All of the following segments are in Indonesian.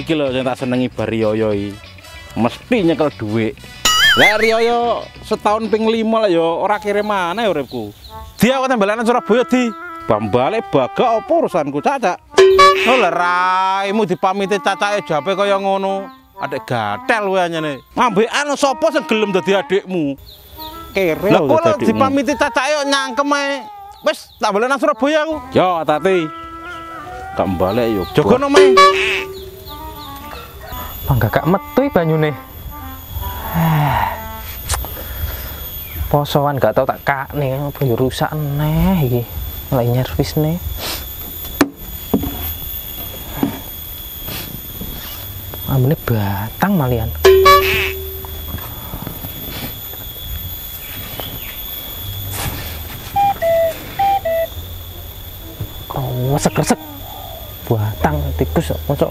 iki lho sing tak senengi bar Riyoyo iki. Mesti nyekel dhuwit. Lah Riyoyo setahun ping 5 lah ya ora kirim maneh uripku. Dia kok tembalanan Surabaya di. Bambale bagak apa urusanku Cacak. Oh lah raimu dipamiti cacake jape kaya ngono. Adek gatel kowe anyane. Ngambekan sapa sing gelem dadi adikmu? Kere lho. Lah kok dipamiti cacake kok nyangkem ae. Wis tak balik nang Surabaya aku. Yo hati-hati. Gak balik yo. Jogono mae. Gak metu banyune. Posoan gak tau tak kakne apa yo rusak neh iki. Lagi nyervis nih. Ambune batang malian. Kau resek-resek. Batang tikus mosok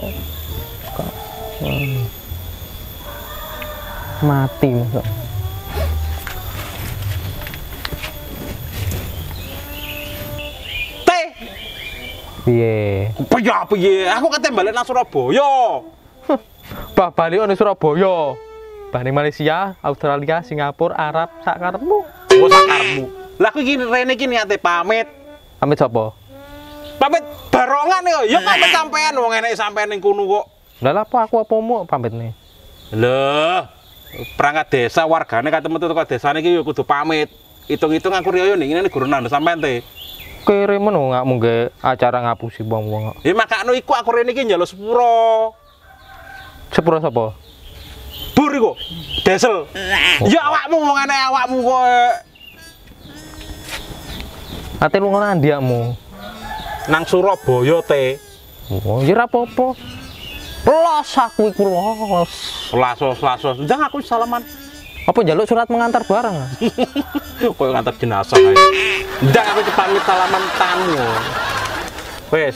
mati mosok. Piye? Piye? Aku kate balik nang Surabaya. Bah balik nang Surabaya. Bah ning Malaysia, Australia, Singapura, Arab, sak karepmu. Oh sak karepmu. Lah aku iki rene iki niate pamit. Pamit sapa? Pamit barongan yo. Ya pamit sampean wong enek sampean ning kono kok. Lah apa aku apamu pamit nih? Lho, perangkat desa wargane ketemu teko desane iki yo kudu pamit. Hitung-hitung aku Riyoyo ning ngene guru nang sampean te. Kere men gak mungge acara ngapusi wong-wong. Ya makane iku aku rene iki njaluk sepuro. Sepuro sapa? Bur iku. Desel. Ya awakmu wong enek awakmu kok. Ate lu ngono andiakmu. Nang Surabaya te. Oh, ya ora apa-apa. Los aku iku los. Lasos. Jangan aku salaman. Apa njaluk surat mengantar barang? Koyo ngantar jenazah ae. Ndak aku pamit salaman tamu. Wes.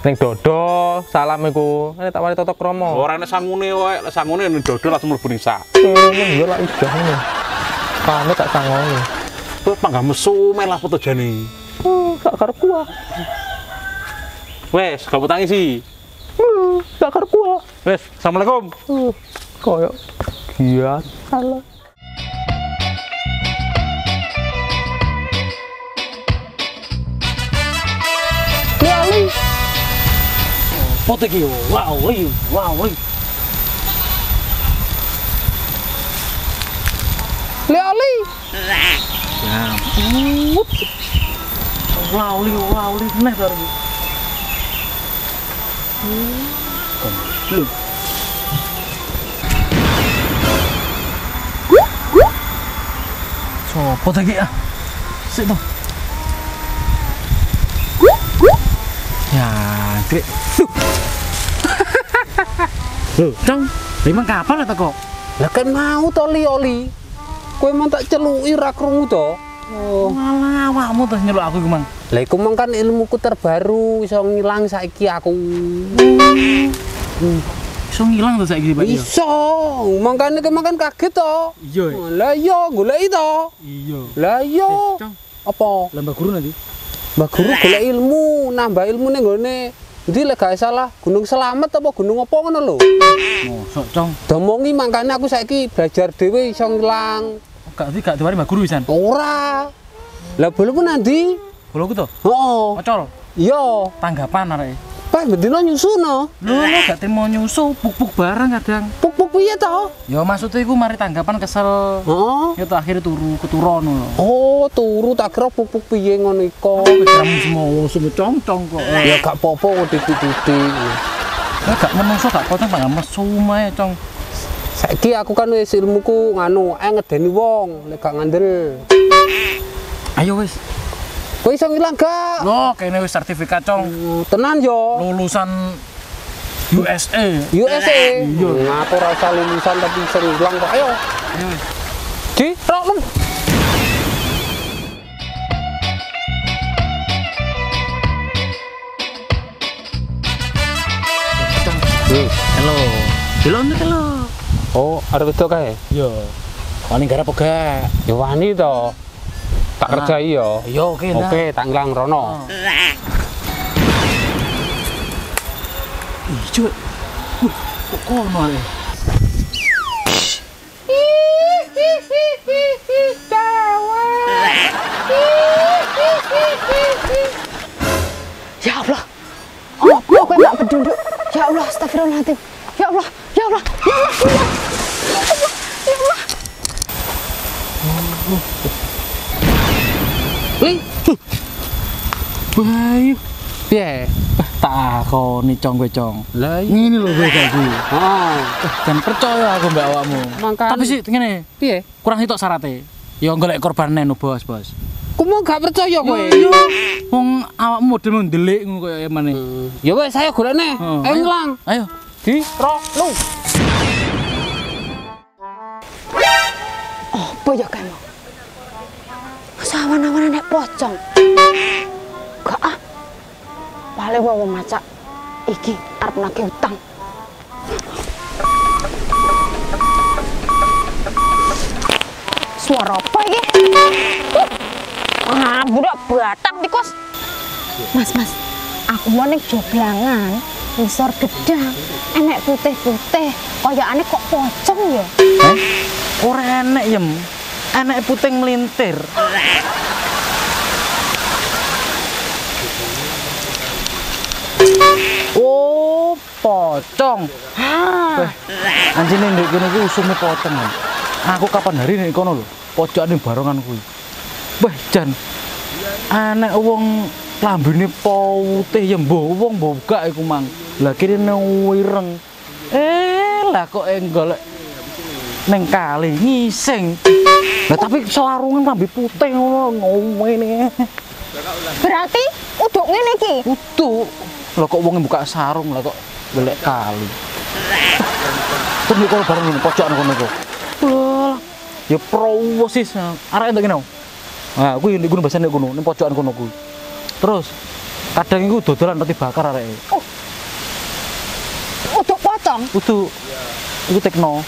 Ning dodo salam iku. Nek tak wari Toto Kromo. Ora nek sangune wae, sangune ning dodo langsung mlebu ning sak. Yo lak ijah ngono. Pamit tak sangoni. Kowe panggah mesu melah foto jane. Gak karepku ah. Wes, gak utang isi. Gak karepku ah. Wes, assalamualaikum. Koyo iya salah. Lali. Foto iki wow. Lali. Ya. Wow, neh to iki. Lho. Sopo ta iki ah? Sik to. Ya, Krik. Loh, Cong, memang kapan ya kok? Lah kan mau to Li. Kowe mang tak celuki ra krungu to. Oh, Malah awakmu tuh nyeluk aku iku, Mang. lah iku mang kan ilmuku terbaru iso ngilang saiki aku. Iso ngilang tuh saiki, Pak. Iso. Mangkane kan kaget to. Iya. Lah iya goleki to. Iya. Lah iya. Cong, Apa? lambah guru nanti. Mbak Guru golek ilmu, nambah ilmu ning gone. Ndi lek gak salah Gunung Selamet apa gunung apa ngono lho. Mosok, Cong. Domongi mangkane aku saiki belajar dhewe iso ngilang. Gak diwari Mbak Guru pisan. Ora. Lah belum nanti. Boloku to. Heeh. Ocol. Iya. Tanggapan arek. Pas bendino nyusuno. Lho, gak terima nyusu, puk-puk barang kadang. Puk-puk piye to? Ya maksudnya iku mari tanggapan kesel. Heeh. Ya tuh akhirnya keturun lho. Oh, turu tak kira puk-puk piye ngono iko. Kiramu semua semua cong-cong kok. Ya gak apa-apa kok titik-titik. Ya gak menungso gak pocong gak mesu mae, Cong. Saiki aku kan wis ilmuku nganu, ngedeni wong lek gak ngandel. Ayo wis. Kowe iso ngilang gak? Loh, kayaknya wis sertifikat, Cong. Tenan yo. Lulusan USA. USA. Iya. Ngatur rasa lulusan tapi iso ngilang kok. Ayo. Ayo wis. Di, rok lem. Halo. Delon halo. Oh, arep wedok kae. Yo. Wani garap gak? Ya wani to. Tak kerjai yo. Yo oke ndak. Oke, tak ngilang rono. Ijo. Kono ae. Ya Allah. Oh, kok enggak pedunduk. Ya Allah, astagfirullahaladzim. Ya Allah, ya Allah, ya Allah, ya Allah. Ya Allah. Ling. Bayu. Piye? Takoni cong kowe cong. Lah Ngene lho kowe saiki. heeh. Dan percaya aku mbak awakmu. Mangkane. Tapi sih ngene, Piye? kurang sitok syaratnya. Ya golek korban nenu bos. Ku mau gak percaya kowe. Yo, wong awakmu model ndelik ngono koyo emane. Ya wes saya golekne. Ayo ngelang. Ayo. Di ro lu. Apa ya kamu? Sawan-awan nek pocong. Gak ah. Paling mau macak iki arep nagih utang. Suara apa iki? Ah, budak batak tikus. Mas, aku mau ning joglangan, ngisor gedang, enek putih-putih, koyokane kok pocong ya? Ora enek yem. Enek puting melintir. Oh, pocong. Ah, Anjene ndek kene iki usume pocong. Kan. Aku kapan hari nek kono lho, pojokan barongan kuwi. Wah, jan. Anek wong lambene putih ya mbok wong mbokak iku mang. Lah kirine wireng. Lah kok golek ning kali ngising. Lah tapi sarungan lambe putih ngono ngene. berarti uduk ngene iki. Utuh. Lah kok wong buka sarung lah kok golek kali. Terus nek kalau bareng ngene pojokan kono kok. Lah, ya prowosis. Arek entuk kene. Nah, kuwi nek gunung basan nek kono, ning pojokan kono kuwi. Terus kadang iku dodolan roti bakar areke. Uduk pocong. Utuh. Iku tekno.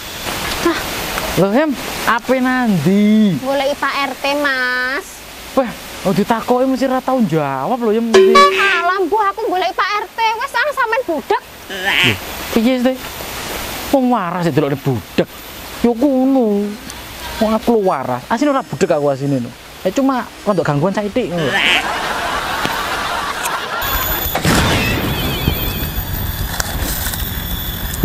Lho, Hem, ape nandi? Goleki Pak RT, Mas. Wah, oh ditakoki mesti ora tau jawab lho, Yem. Alah, mbuh aku goleki Pak RT. Wes ah sampean budak. Piye sih? Wong waras delokne budak. Yo kuno. Wong aku lu waras. Asine ora budak aku asine no. Cuma untuk gangguan sithik ngono.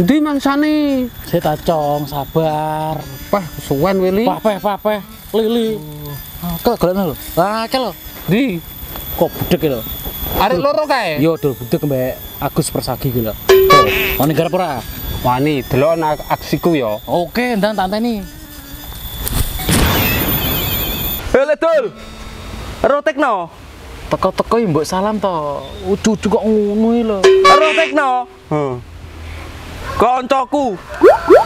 Ndi mangsane? Saya tacong, sabar. Wah, suwen Willy. Papeh. Lili. Kok golekno lho. Ah, ke lho. Ndi? Kok budak lho. Arek loro kae. Yo dul budak mbek Agus Persagi ki lho. Tuh, ono garap ora? Wani, delok aksiku ya. Oke, ndang tanteni. Hei, Dul. Ero tekno. Teko-teko mbok salam to. Ucu-ucu kok ngono lho. Ero tekno. Heeh. Koncoku.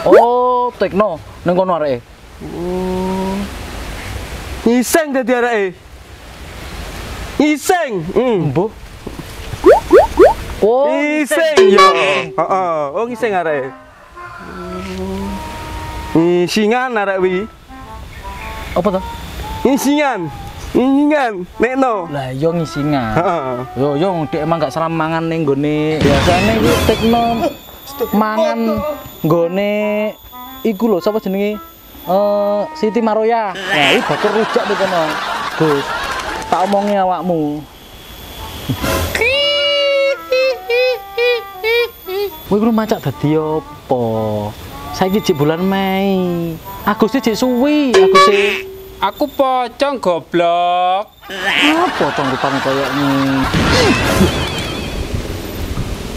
Oh, tekno ning kono areke. Ngising dadi areke. Ngising. Mbuh. Oh, Ngising yo. Heeh, oh ngising areke. Ngisingan arek wi. Apa to? Ngisingan, nekno. Lah yo ngisingan. Heeh. Yo dek emang gak salah mangan ning gone. Biasane iki tekno mangan nggone iku lho sapa jenenge? Siti Maroya. Nah, iki bakar rujak di kono. Gus. Tak omongi awakmu. Kowe kuwi macak dadi apa? Saiki jek bulan Mei. Agustus jek suwi, Agustus. Aku pocong goblok. Apa tong rupane koyo ngene?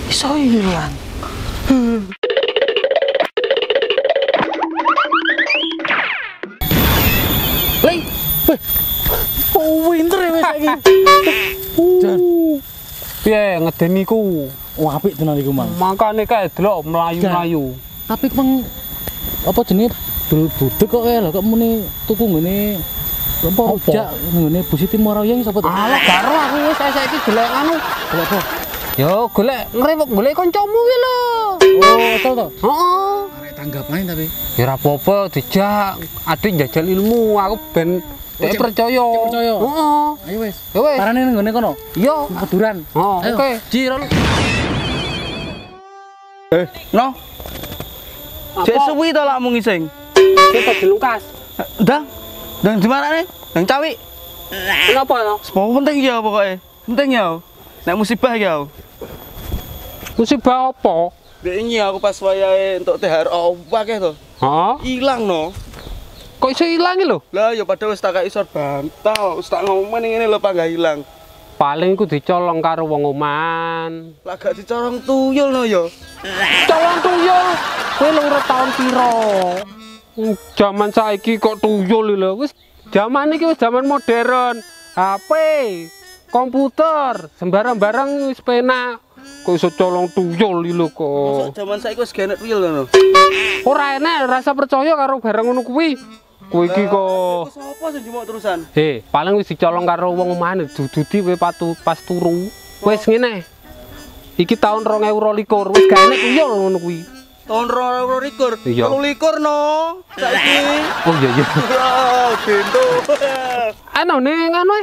Iso ilang. Lei, weh. Oh, winter ya wis saiki. Jan. Piye ngedeni ku? Wah, apik tenan iku, Mang. Makane kae delok mlayu-mlayu. Tapi Mang apa jenenge budek kok lho kok muni tuku ngene apa rujak ngene Bu Siti Maroya sapa to? Alah karo aku wis saiki golek anu. Golek apa? Yo golek ngrewek golek kancamu ki lho. Oh, betul to? Heeh. Arek tanggap main tapi. Ya ora apa-apa dijak adik njajal ilmu aku ben Cek percaya. percaya? Heeh. Ayo wis. Ya wis. Parane ning ngene kono. Yo. Keduran. Oh, Ayo, oke. Jiro lu. No. Cek suwi to lakmu ngising. Kita dilukas. Ndang. Ndang di mana nih? Ndang cawi. Kenapa ya? Sepo penting ya pokoknya. Penting ya. Nek musibah ya. Musibah apa? Ini aku pas wayahe untuk THR akeh to. Hah? Ilang no. Kok iso ilang lho? Lah ya padahal wis tak kei isor bantal, wis tak ngomong ngene lho Pak gak ilang. Paling ku dicolong karo wong oman. Lah gak dicorong tuyul no ya. Colong tuyul. Kowe lu urip taun piro? Zaman saiki kok tuyul lho. Wis zaman iki wis zaman modern. HP, komputer, sembarang-barang wis penak. Kok iso colong tuyul lho kok. Masuk zaman saiki wis genek tuyul no. Ora enak rasa percaya karo barang ngono kuwi. Kowe iki kok Sopo sing jumuk terusan? paling wis dicolong karo wong omahane dududi kowe pas turu. Wis ngene. Iki tahun 2022 wis gak enek tuyul ngono kuwi. Tahun 2022. Iya. 2022 no. Saiki. Oh iya iya. Wah, bento. Anu ning anu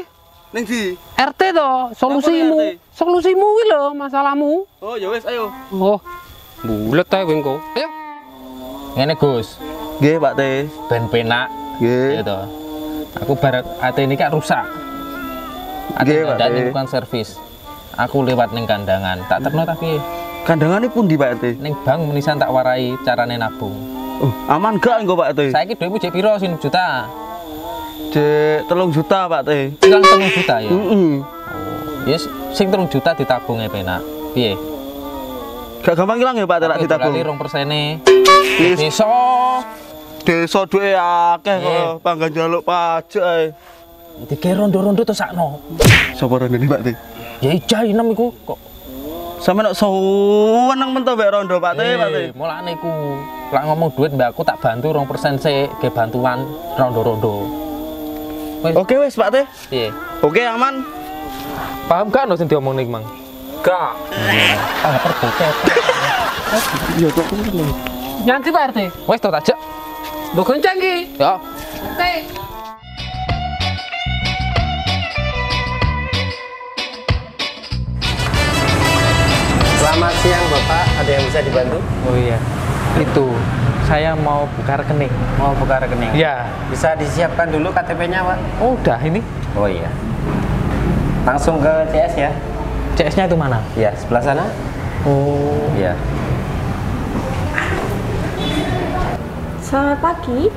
Ning di. RT to, solusimu. Apa nih, RT? Solusimu kuwi lho masalahmu. Oh ya wis ayo. Oh. Bulet ae kowe engko. Ayo. Ngene Gus, Nggih Pak Teh. ben penak Nggih. gitu. Aku barat AT ini kan rusak. AT Nggih, Pak kandang Teh. ini bukan servis. Aku lewat ning kandangan, tak terno tapi Kandangane pundi Pak Teh? ning bank menisan tak warai carane nabung. Oh, aman gak engko Pak Teh? Saiki dhuwitmu jek piro 1 juta? Cek 3 juta Pak Teh. Ilang 3 juta ya. Heeh. Yes, sing 3 juta ditabung e penak. Piye? Gak gampang ilang ya Pak Teh lek ditabung. Kali 2%-e. Wis. Desa. Desa duwe akeh Nggih. kok, panggan njaluk pajak ae. Dike rondo-rondo to sakno. Sapa rene Pak Teh? Ya ijah inem iku kok. Sampe nek seneng men to mbek rondo Pak Teh, Pak Teh. Mulane iku lak ngomong duit mbak aku tak bantu 2% sik ge bantuan rondo-rondo. Wis, Oke wis Pak Teh. piye? Oke aman. Paham gak no sing diomong ning Mang? Gak. Ah, perbuket. Nyanti Pak RT. Wis to tajak. Mbok gonceng iki. Ya. Oke. Selamat siang Bapak, ada yang bisa dibantu? Oh iya. Itu saya mau buka rekening. Mau buka rekening? Ya. Bisa disiapkan dulu KTP-nya Pak? Oh, udah ini. Oh iya. Langsung ke CS ya? CS-nya itu mana? Iya, sebelah sana? Oh. Iya. Selamat pagi,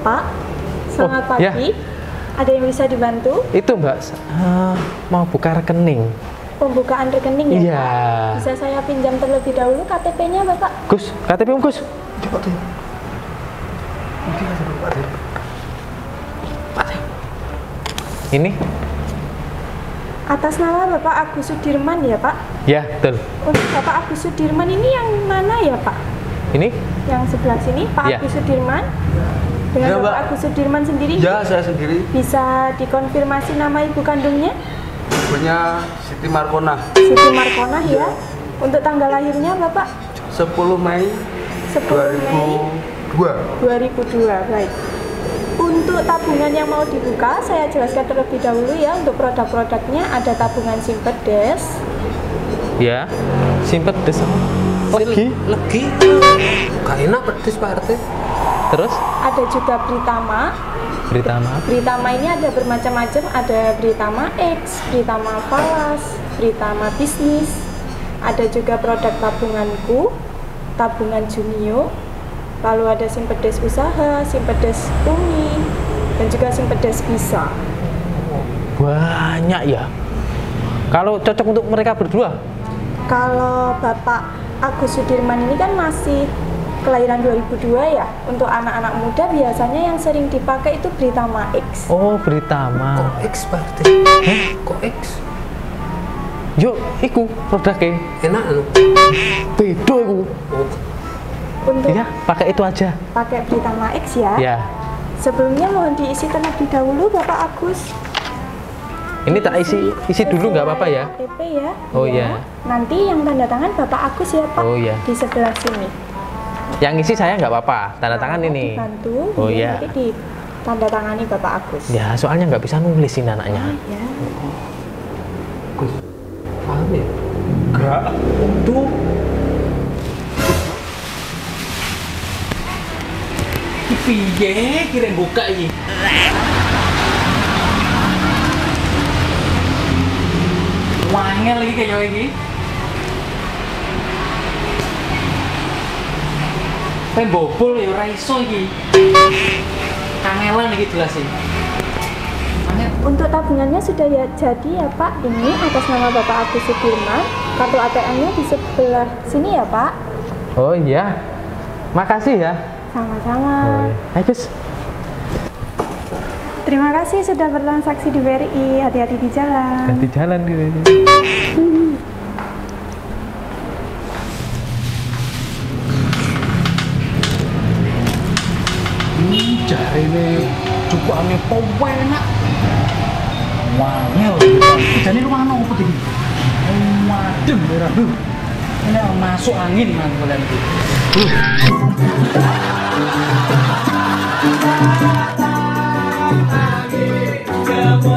Pak. Selamat Oh, ya. pagi. Ada yang bisa dibantu? Itu Mbak, mau buka rekening. Pembukaan rekening ya? Iya. Pak? Bisa saya pinjam terlebih dahulu KTP-nya, Bapak? Gus, KTP Om Gus. Ini? Atas nama Bapak Agus Sudirman ya, Pak? Ya, betul. Untuk Bapak Agus Sudirman ini yang mana ya, Pak? Ini? Yang sebelah sini, Pak Ya. Agus Sudirman? Dengan Ya, Bapak Mbak. Agus Sudirman sendiri? Ya, saya sendiri. Bisa dikonfirmasi nama ibu kandungnya? Punya Siti Markona. Siti Markonah ya? Untuk tanggal lahirnya Bapak? 10 Mei 10 Mei 2002, baik. Untuk tabungan yang mau dibuka, saya jelaskan terlebih dahulu ya. Untuk produk-produknya ada tabungan Simpedes, Ya. Simpet des. Legi. Legi. Gak enak pedes Pak RT. Terus ada juga Britama. Britama. Britama ini ada bermacam-macam, ada Britama X, Britama Falas, Britama Bisnis. Ada juga produk tabunganku, tabungan Jumio. Lalu ada Simpedes Usaha, Simpedes Umi, dan juga Simpedes Bisa. Banyak ya. Kalau cocok untuk mereka berdua? Kalau Bapak Agus Sudirman ini kan masih kelahiran 2002 ya. Untuk anak-anak muda biasanya yang sering dipakai itu Britama X. Oh, Britama. Kok X Pak RT? Kok X? Yuk, iku produknya. Enak anu. Beda iku. Untuk Iya, pakai itu aja. pakai Britama X ya. Ya. Sebelumnya mohon diisi terlebih dahulu Bapak Agus. Ini tak isi dulu nggak apa-apa ya? KTP ya. Oh, iya. Nanti yang tanda tangan Bapak Agus ya Pak. Oh, iya. Di sebelah sini. Yang isi saya nggak apa-apa, tanda tangan ini. Dibantu. Oh, iya. Nanti di tanda tangani Bapak Agus. Ya, soalnya nggak bisa nulis ini anaknya. Ya. Paham ya? Enggak. Tuh. Piye kira buka iki? Wangel lagi kayak iki. Pen bobol ya ora iso iki. Kangelan iki jelas sih. Untuk tabungannya sudah ya jadi ya Pak. Ini atas nama Bapak Agus Sudirman. Kartu ATM-nya di sebelah sini ya Pak. Oh iya. Makasih ya. Sama-sama. Ayo Gus. Terima kasih sudah bertransaksi di BRI. Hati-hati di jalan. Ganti jalan gitu. Jare ini cukupane enak. Wangel. Jane rumah nopo iki? Waduh, merah. Ini masuk angin nang kalian iki. Kalau